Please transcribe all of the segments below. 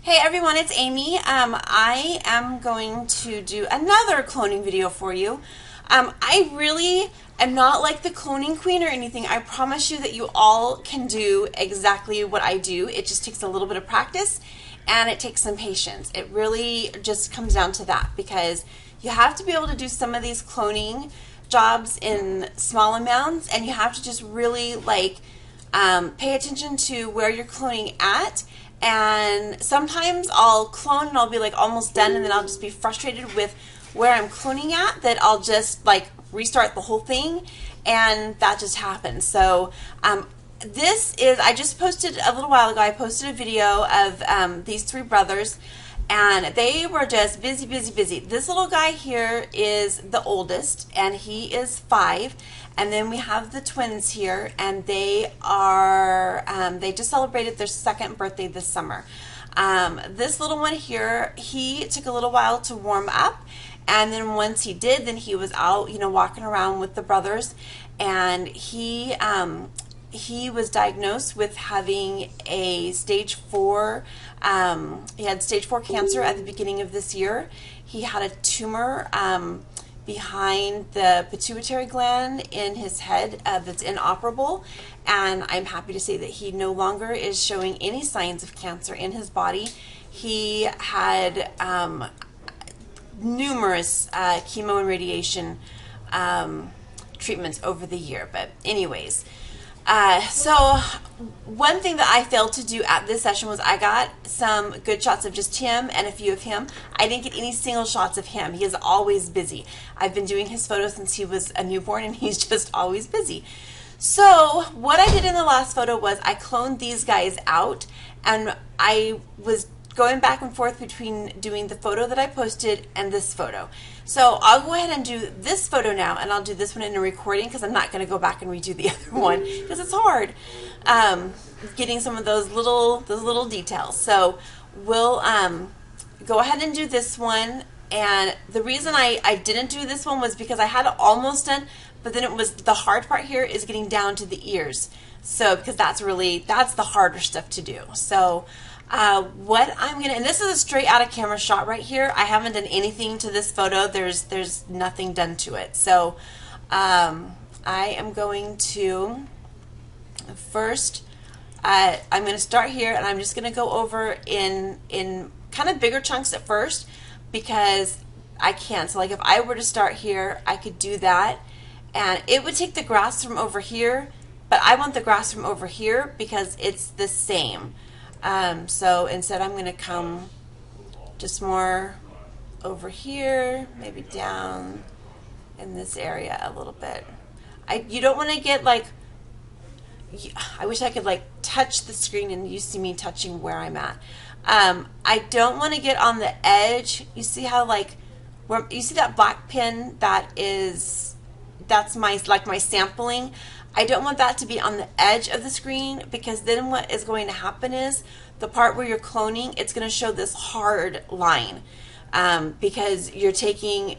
Hey everyone, it's Amy. I am going to do another cloning video for you. I really am not like the cloning queen or anything. I promise you that you all can do exactly what I do. It just takes a little bit of practice and it takes some patience. It really just comes down to that because you have to be able to do some of these cloning jobs in small amounts, and you have to just really pay attention to where you're cloning at. And sometimes I'll clone and I'll be like almost done, and then I'll just be frustrated with where I'm cloning at, that I'll just like restart the whole thing, and that just happens. So I just posted a little while ago, I posted a video of these three brothers, and they were just busy, busy, busy. This little guy here is the oldest, and he is 5. And then we have the twins here, and they just celebrated their 2nd birthday this summer. This little one here, he took a little while to warm up, and then once he did, then he was out, walking around with the brothers, and he was diagnosed with having a stage 4. He had stage 4 cancer at the beginning of this year. He had a tumor behind the pituitary gland in his head that's inoperable, and I'm happy to say that he no longer is showing any signs of cancer in his body. He had numerous chemo and radiation treatments over the year, but anyways, so one thing that I failed to do at this session was I got some good shots of just him and a few of him. I didn't get any single shots of him. He is always busy. I've been doing his photos since he was a newborn, and he's just always busy. So what I did in the last photo was I cloned these guys out, and I was going back and forth between doing the photo that I posted and this photo. So I'll go ahead and do this photo now, and I'll do this one in a recording because I'm not going to go back and redo the other one because it's hard getting some of those little details. So we'll go ahead and do this one. And the reason I didn't do this one was because I had it almost done, but then it was the hard part here is getting down to the ears. So because that's the harder stuff to do. So what I'm gonna, and this is a straight out of camera shot right here. I haven't done anything to this photo. There's nothing done to it. So I am going to first, I'm going to start here, and I'm just going to go over in kind of bigger chunks at first because I can. So like if I were to start here, I could do that, and it would take the grass from over here, but I want the grass from over here because it's the same. So instead I'm going to come just more over here, maybe down in this area a little bit. You don't want to get like, I wish I could like touch the screen and you see me touching where I'm at. I don't want to get on the edge. You see how you see that black pin that's my sampling. I don't want that to be on the edge of the screen, because then what is going to happen is the part where you're cloning, it's going to show this hard line because you're taking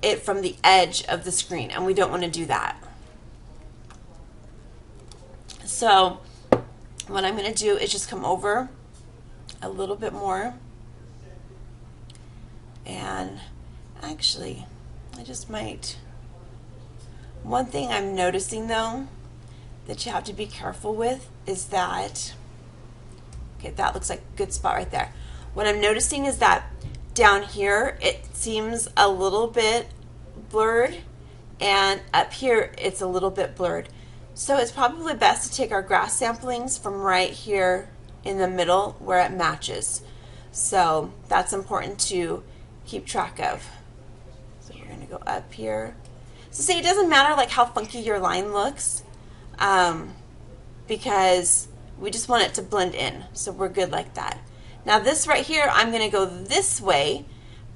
it from the edge of the screen, and we don't want to do that. So what I'm going to do is just come over a little bit more, and actually I just might. One thing I'm noticing though that you have to be careful with is that, okay, that looks like a good spot right there. What I'm noticing is that down here it seems a little bit blurred, and up here it's a little bit blurred. So it's probably best to take our grass samplings from right here in the middle where it matches. So that's important to keep track of. So we're going to go up here. So see, it doesn't matter like how funky your line looks, because we just want it to blend in. So we're good like that. Now this right here, I'm going to go this way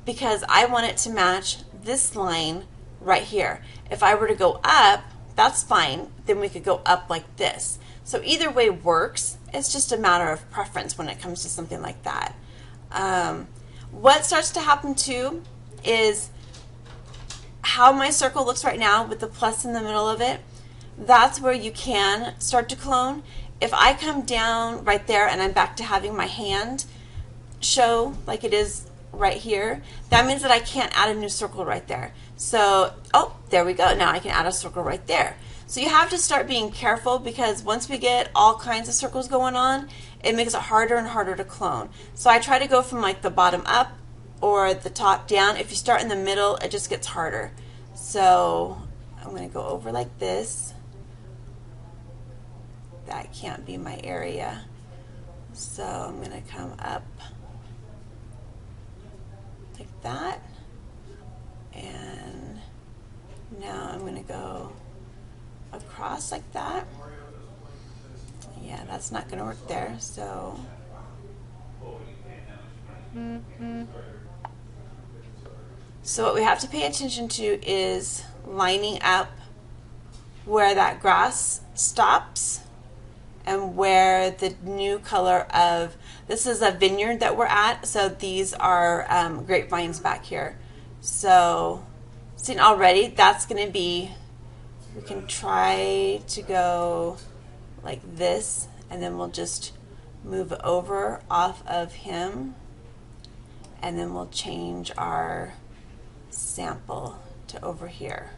because I want it to match this line right here. If I were to go up, that's fine. Then we could go up like this. So either way works. It's just a matter of preference when it comes to something like that. What starts to happen too is how my circle looks right now with the plus in the middle of it. That's where you can start to clone. If I come down right there and I'm back to having my hand, show like it is right here, that means that I can't add a new circle right there. So, oh, there we go. Now I can add a circle right there. So you have to start being careful, because once we get all kinds of circles going on, it makes it harder and harder to clone. So I try to go from like the bottom up or the top down. If you start in the middle, it just gets harder. So I'm going to go over like this. That can't be my area. So I'm going to come up like that. And now I'm going to go across like that. Yeah, that's not going to work there. So what we have to pay attention to is lining up where that grass stops and where the new color of, this is a vineyard that we're at, so these are grapevines back here. So see, already that's going to be, we can try to go like this, and then we'll just move over off of him, and then we'll change our sample to over here.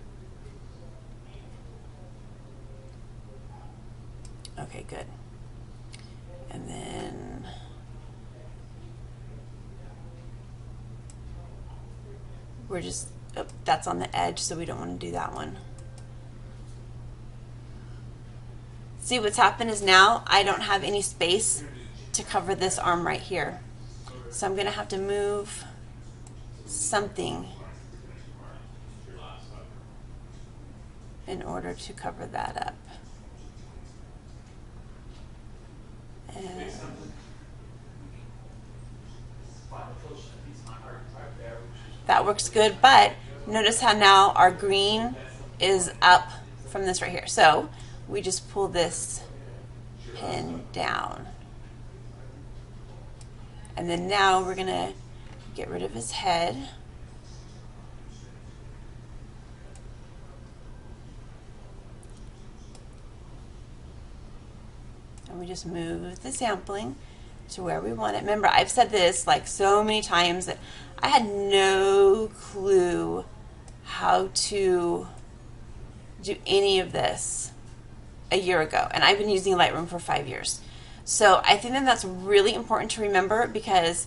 Okay, good. And then we're just, oh, that's on the edge, so we don't want to do that one. See, what's happened is now I don't have any space to cover this arm right here. So I'm going to have to move something in order to cover that up. And that works good, but notice how now our green is up from this right here. So we just pull this pin down. And then now we're going to get rid of his head. And we just move the sampling to where we want it. Remember, I've said this like so many times that I had no clue how to do any of this a year ago, and I've been using Lightroom for 5 years. So I think that that's really important to remember, because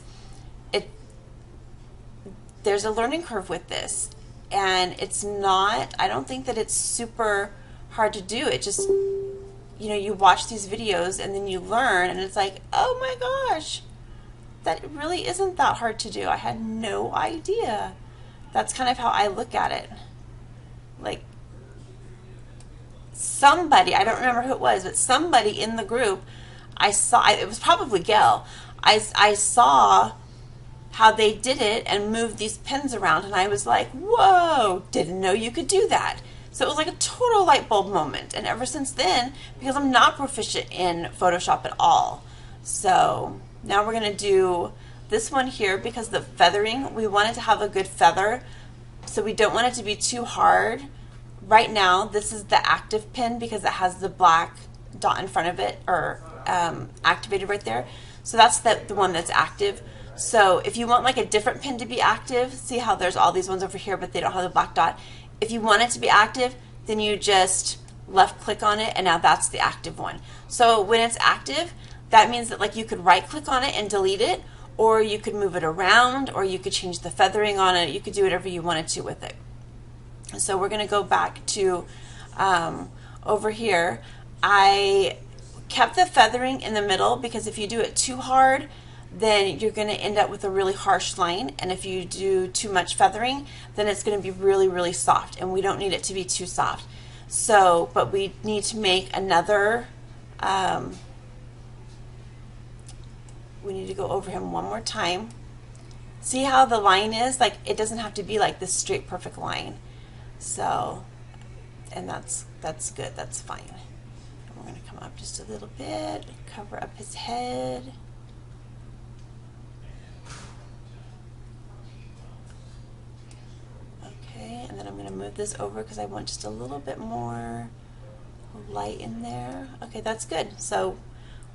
there's a learning curve with this, and it's not, I don't think that it's super hard to do. It just, you know, you watch these videos and then you learn, and it's like, oh my gosh, that really isn't that hard to do. I had no idea. That's kind of how I look at it. Like, somebody, I don't remember who it was, but somebody in the group, I saw, it was probably Gail, I saw how they did it and moved these pins around, and I was like, whoa, didn't know you could do that. So it was like a total light bulb moment. And ever since then, because I'm not proficient in Photoshop at all, so now we're going to do this one here, because the feathering, we want it to have a good feather, so we don't want it to be too hard. Right now, this is the active pin because it has the black dot in front of it, or activated right there. So that's the one that's active. So if you want like a different pin to be active, see how there's all these ones over here, but they don't have the black dot. If you want it to be active, then you just left click on it, and now that's the active one. So when it's active, that means that like you could right click on it and delete it, or you could move it around, or you could change the feathering on it. You could do whatever you wanted to with it. So we're going to go back to over here. I kept the feathering in the middle, because if you do it too hard, then you're going to end up with a really harsh line, and if you do too much feathering, then it's going to be really, really soft, and we don't need it to be too soft. So, but we need to make another, we need to go over him one more time. See how the line is? Like, it doesn't have to be like this straight, perfect line. So, and that's good, that's fine. And we're going to come up just a little bit, cover up his head. Okay, and then I'm going to move this over because I want just a little bit more light in there. Okay, that's good. So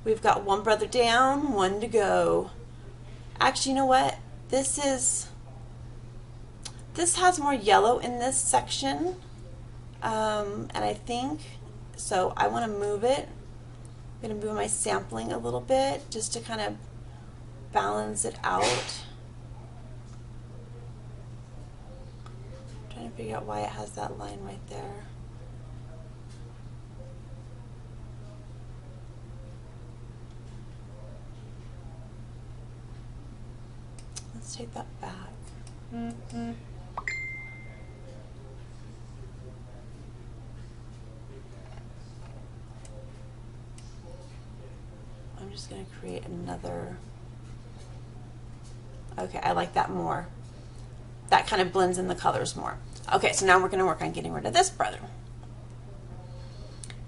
we've got one brother down, one to go. Actually, you know what? This has more yellow in this section, and I think, so I want to move it. I'm going to move my sampling a little bit just to kind of balance it out. I'm trying to figure out why it has that line right there. Let's take that back. I'm just going to create another. Okay, I like that more. That kind of blends in the colors more. Okay, so now we're going to work on getting rid of this brother.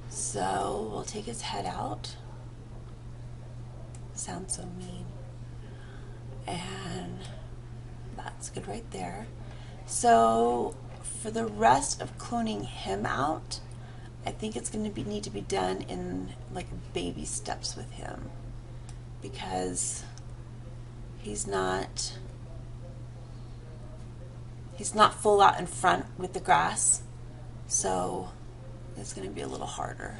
So we'll take his head out. Sounds so mean. And that's good right there. So for the rest of cloning him out, I think it's going to need to be done in like baby steps with him, because he's not full out in front with the grass, so it's going to be a little harder.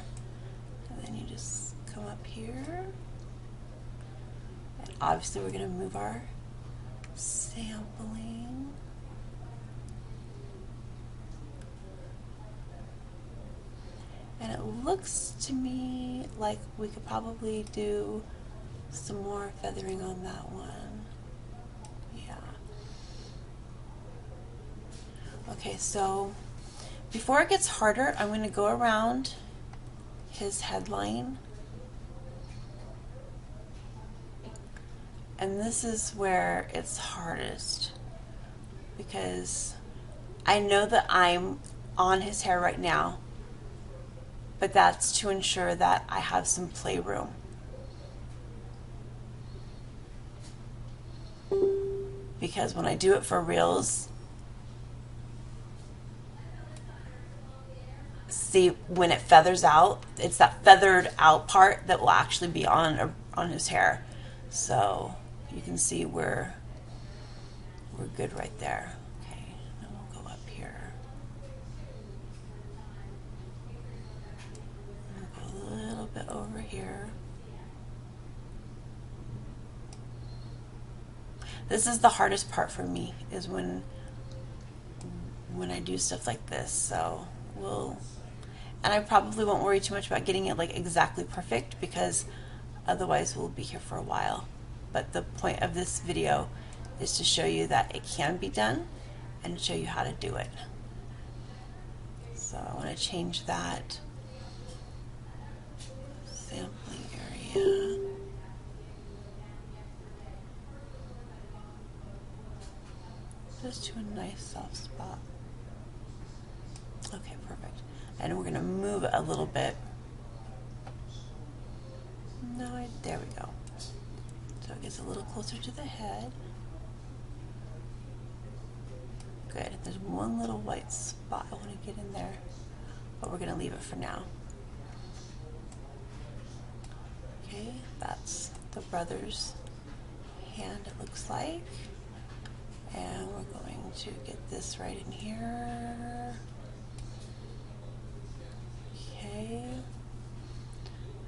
And then you just come up here, and obviously we're going to move our sampling. And it looks to me like we could probably do some more feathering on that one. Yeah. Okay, so before it gets harder, I'm going to go around his headline. And this is where it's hardest, because I know that I'm on his hair right now, but that's to ensure that I have some playroom. Because when I do it for reals, see, when it feathers out, it's that feathered out part that will actually be on his hair. So you can see we're good right there. Okay, then we'll go up here. We'll go a little bit over here. This is the hardest part for me, is when I do stuff like this. So and I probably won't worry too much about getting it like exactly perfect, because otherwise we'll be here for a while. But the point of this video is to show you that it can be done and show you how to do it. So I want to change that sampling area. Just to a nice soft spot. Okay, perfect. And we're going to move it a little bit. No, there we go. So it gets a little closer to the head. Good. There's one little white spot I want to get in there, but we're going to leave it for now. Okay, that's the brother's hand, it looks like. And we're going to get this right in here. Okay.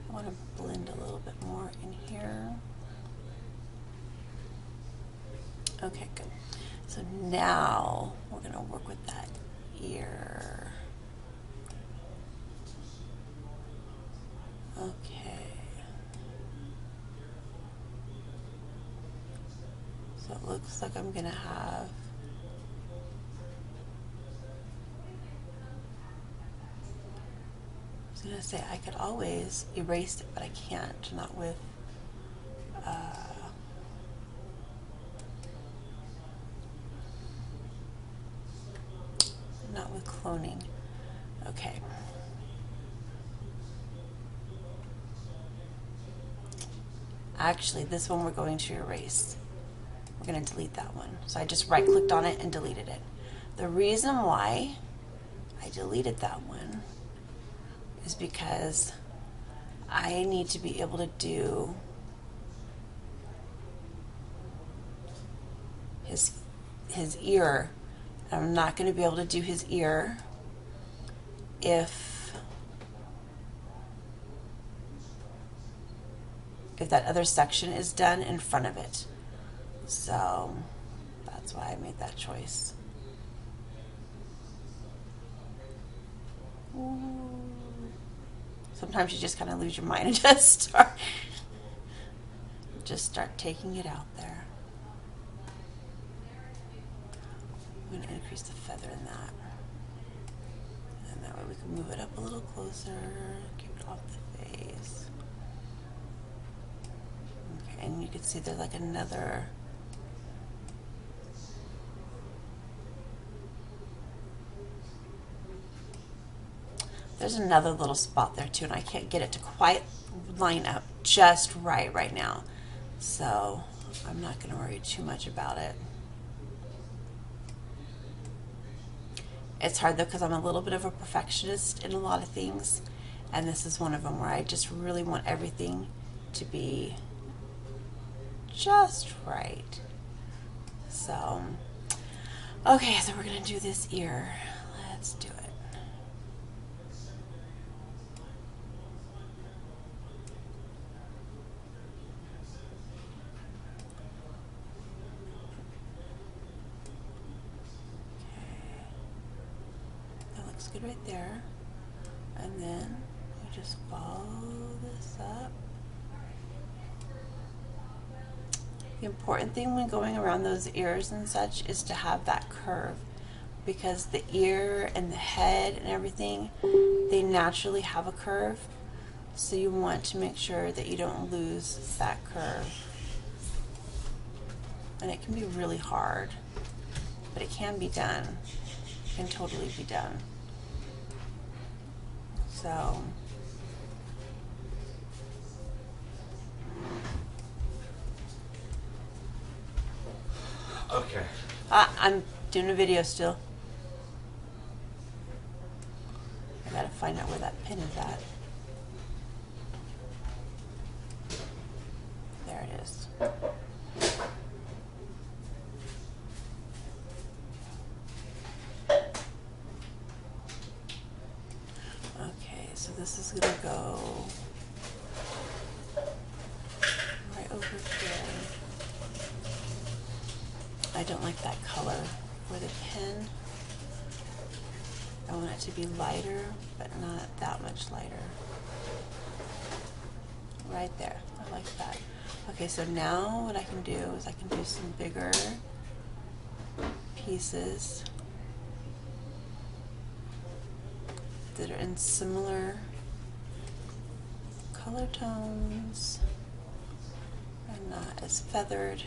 I want to blend a little bit more in here. Okay, good. So now we're going to work with that ear. Okay. So it looks like I'm going to have I was going to say I could always erase it, but I can't, not with cloning. Okay. Actually, this one we're going to erase. We're going to delete that one. So I just right-clicked on it and deleted it. The reason why I deleted that one is because I need to be able to do his ear. I'm not going to be able to do his ear if that other section is done in front of it. So that's why I made that choice. Ooh. Sometimes you just kind of lose your mind and just start taking it out there. I'm going to increase the feather in that. And that way we can move it up a little closer, keep it off the face. Okay, and you can see there's like another little spot there too, and I can't get it to quite line up just right now. So I'm not going to worry too much about it. It's hard though because I'm a little bit of a perfectionist in a lot of things, and this is one of them where I just really want everything to be just right. So, okay, so we're going to do this ear. Let's do it. Good right there, and then we just follow this up. The important thing when going around those ears and such is to have that curve, because the ear and the head and everything, they naturally have a curve, so you want to make sure that you don't lose that curve. And it can be really hard, but it can be done. It can totally be done. So okay. I'm doing a video still. I gotta find out where that pin is at. There it is. So this is going to go right over here. I don't like that color for the pin. I want it to be lighter, but not that much lighter. Right there. I like that. Okay, so now what I can do is I can do some bigger pieces that are in similar color tones and not as feathered.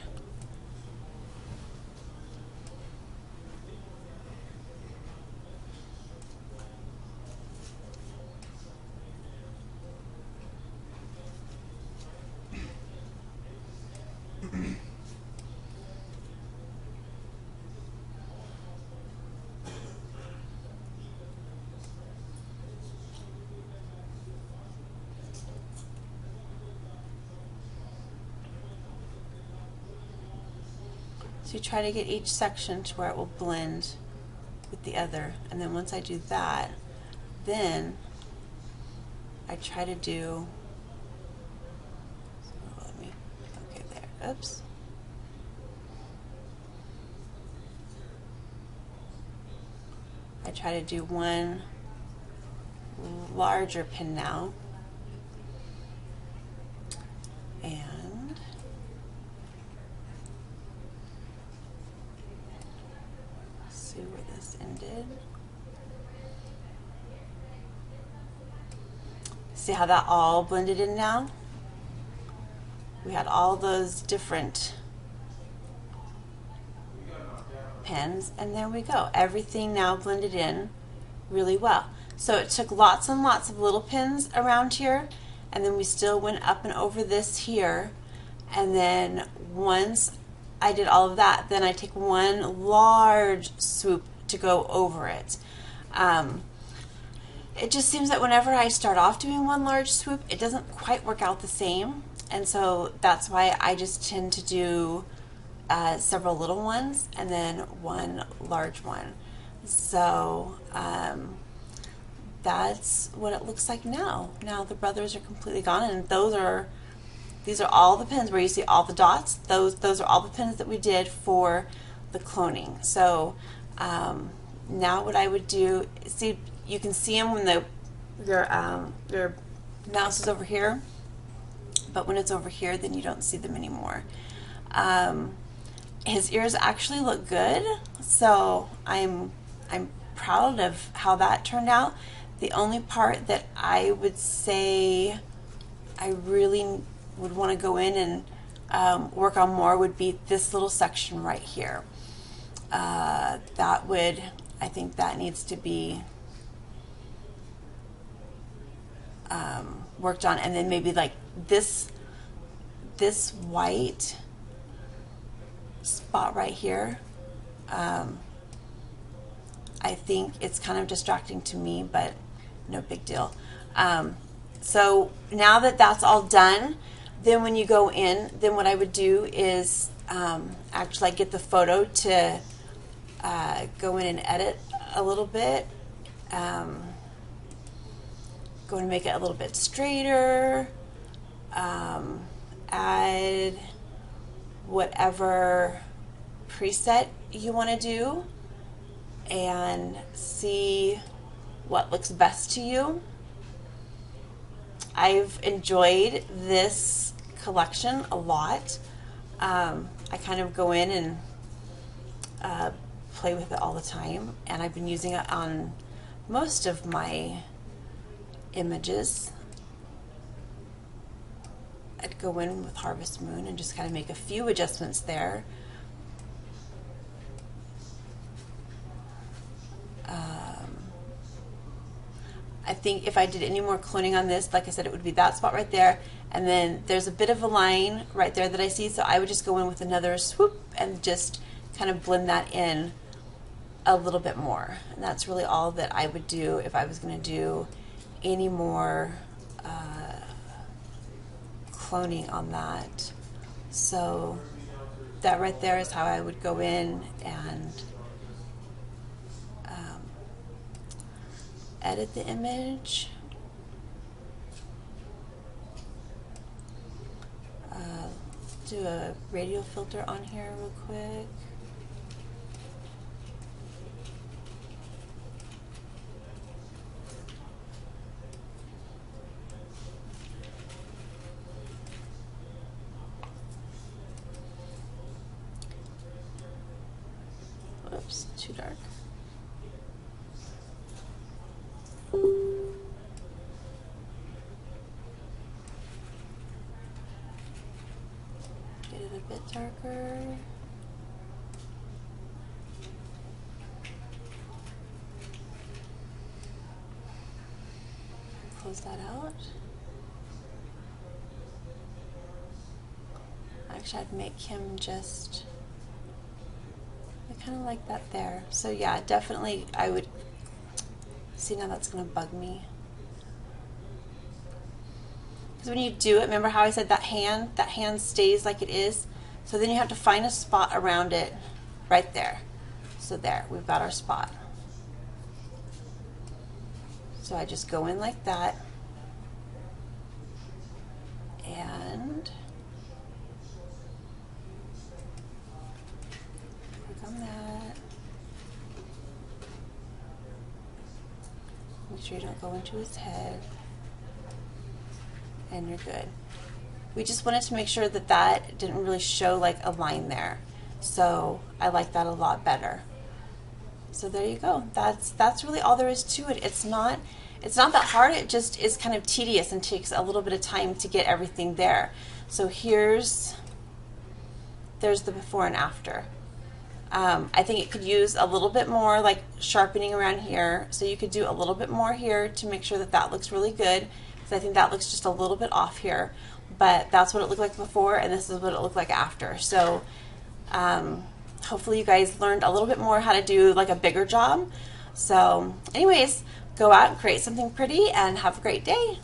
So you try to get each section to where it will blend with the other, and then once I do that, then I try to do, okay there, oops. I try to do one larger pin now, and see where this ended. See how that all blended in now? We had all those different pins, and there we go. Everything now blended in really well. So it took lots and lots of little pins around here, and then we still went up and over this here, and then once I did all of that, then I take one large swoop to go over it. It just seems that whenever I start off doing one large swoop, it doesn't quite work out the same, and so that's why I just tend to do several little ones and then one large one. So that's what it looks like now. Now the brothers are completely gone, and these are all the pins where you see all the dots. Those are all the pins that we did for the cloning. So now what I would do, see, you can see them when their mouse is over here, but when it's over here, then you don't see them anymore. His ears actually look good, so I'm proud of how that turned out. The only part that I would say I really would want to go in and work on more would be this little section right here. I think that needs to be worked on, and then maybe like this white spot right here. I think it's kind of distracting to me, but no big deal. So now that that's all done, then when you go in, then what I would do is actually get the photo to go in and edit a little bit. Go and make it a little bit straighter. Add whatever preset you want to do and see what looks best to you. I've enjoyed this collection a lot. I kind of go in and play with it all the time, and I've been using it on most of my images. I'd go in with Harvest Moon and just kind of make a few adjustments there. I think if I did any more cloning on this, like I said, it would be that spot right there, and then there's a bit of a line right there that I see, so I would just go in with another swoop and just kind of blend that in a little bit more. And that's really all that I would do if I was going to do any more cloning on that. So that right there is how I would go in and edit the image. Do a radial filter on here real quick. Whoops, too dark. Get it a bit darker. Close that out. Actually, I'd make him just, I kind of like that there. So yeah, definitely I would, see, now that's going to bug me. Because when you do it, remember how I said that hand stays like it is. So then you have to find a spot around it right there. So there, we've got our spot. So I just go in like that. And click on that. Make sure you don't go into his head. And you're good. We just wanted to make sure that that didn't really show like a line there. So I like that a lot better. So there you go. That's really all there is to it. It's not that hard. It just is kind of tedious and takes a little bit of time to get everything there. So there's the before and after. I think it could use a little bit more like sharpening around here. So you could do a little bit more here to make sure that that looks really good. Because I think that looks just a little bit off here. But that's what it looked like before, and this is what it looked like after. So hopefully you guys learned a little bit more how to do like a bigger job. So anyways, go out and create something pretty and have a great day.